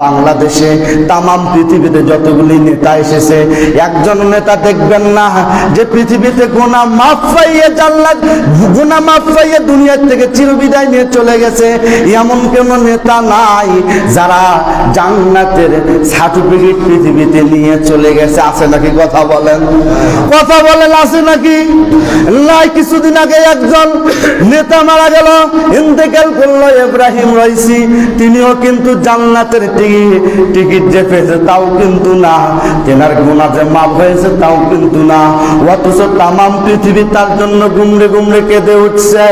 বাংলাদেশে তামাম পৃথিবীতে যতগুলি নেতা এসেছে, একজন নেতা দেখবেন না যে পৃথিবীতে গুনাহ মাফ পাইয়ে জান্নাত, গুনাহ মাফ পাইয়ে দুনিয়া থেকে চিরবিদায় নিয়ে চলে গেছে। এমন কোন নেতা নাই যারা জান্নাতের সার্টিফিকেট পৃথিবীতে নিয়ে চলে গেছে। আছে নাকি? কথা বলেন, কথা বলেন, আছে নাকি? নাই। কিছুদিন আগে একজন নেতা মারা গেল, ইন্তেকাল করলো, ইব্রাহিম রাইসি। তিনিও কিন্তু জান্নাতের টিকিট যে পেয়েছে তাও কিন্তু না, তেনার গুনাহ যে মাফ হয়েছে তাও কিন্তু না। অথচ তামাম পৃথিবী তার জন্য গুমড়ে গুমড়ে কেঁদে উঠছে।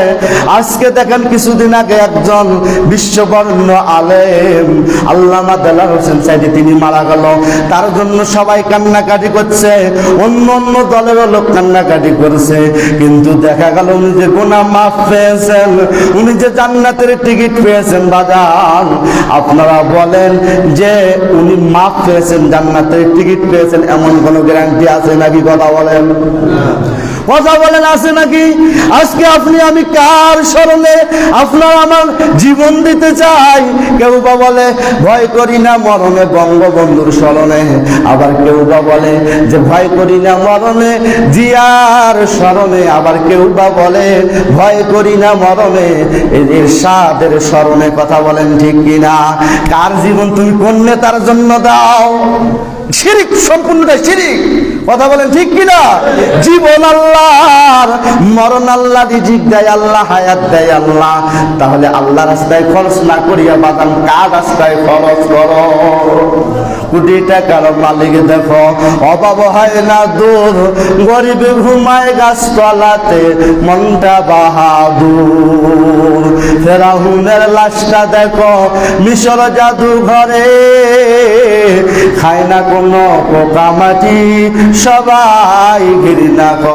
আজকে দেখেন কিছুদিন আগে একজন বিশ্ববরেণ্য আলেম আল্লামা দেলার হোসেন সাইদি তিনি মারা গেল। তার জন্য সবাই কান্নাকাটি করছে, অন্য অন্য দলেরও লোক কান্নাকাটি করছে। কিন্তু দেখা গেল উনি যে গুনাহ মাফ পেয়েছেন, উনি যে জান্নাতের টিকিট পেয়েছেন, বাজান আপনারা বলেন যে উনি মাফ পেয়েছেন, জান্নাতের টিকিট পেয়েছেন, এমন কোন গ্যারান্টি আছে নাকি? কথা বলেন, কথা বলেন, আছে নাকি? আজকে আপনি আমি কার স্মরণে আপনার আমার জীবন দিতে চাই? কেউ বা বলে ভয় করি না মরণে বঙ্গবন্ধুর স্মরণে, আবার কেউ বা বলে যে ভয় করি না মরণে জিয়ার স্মরণে, আবার কেউ বা বলে ভয় করি না মরণে এরশাদের স্মরণে। কথা বলেন ঠিক কিনা? কার জীবন তুমি কোন নেতার জন্য দাও? শিরিক, সম্পূর্ণটা শিরিক। কথা বলেন ঠিক কিনা? জীবন আল্লাহর, মরণ আল্লাহ, রিজিক দেয় আল্লাহ, হায়াত দেয় আল্লাহ। তাহলে আল্লাহ রাস্তায় খরচ না করিয়া বাদাম কার রাস্তায় খরচ করো? কোটি টাকার মালিক দেখো অভাব হয় না দূর, গরিবে ঘুমায় গাছতলাতে মনটা বাহাদুর। ফেরাউনের লাশটা দেখো মিশর জাদু ঘরে, খায় না কোনো পোকামাটি, সবাই ঘৃণা করে।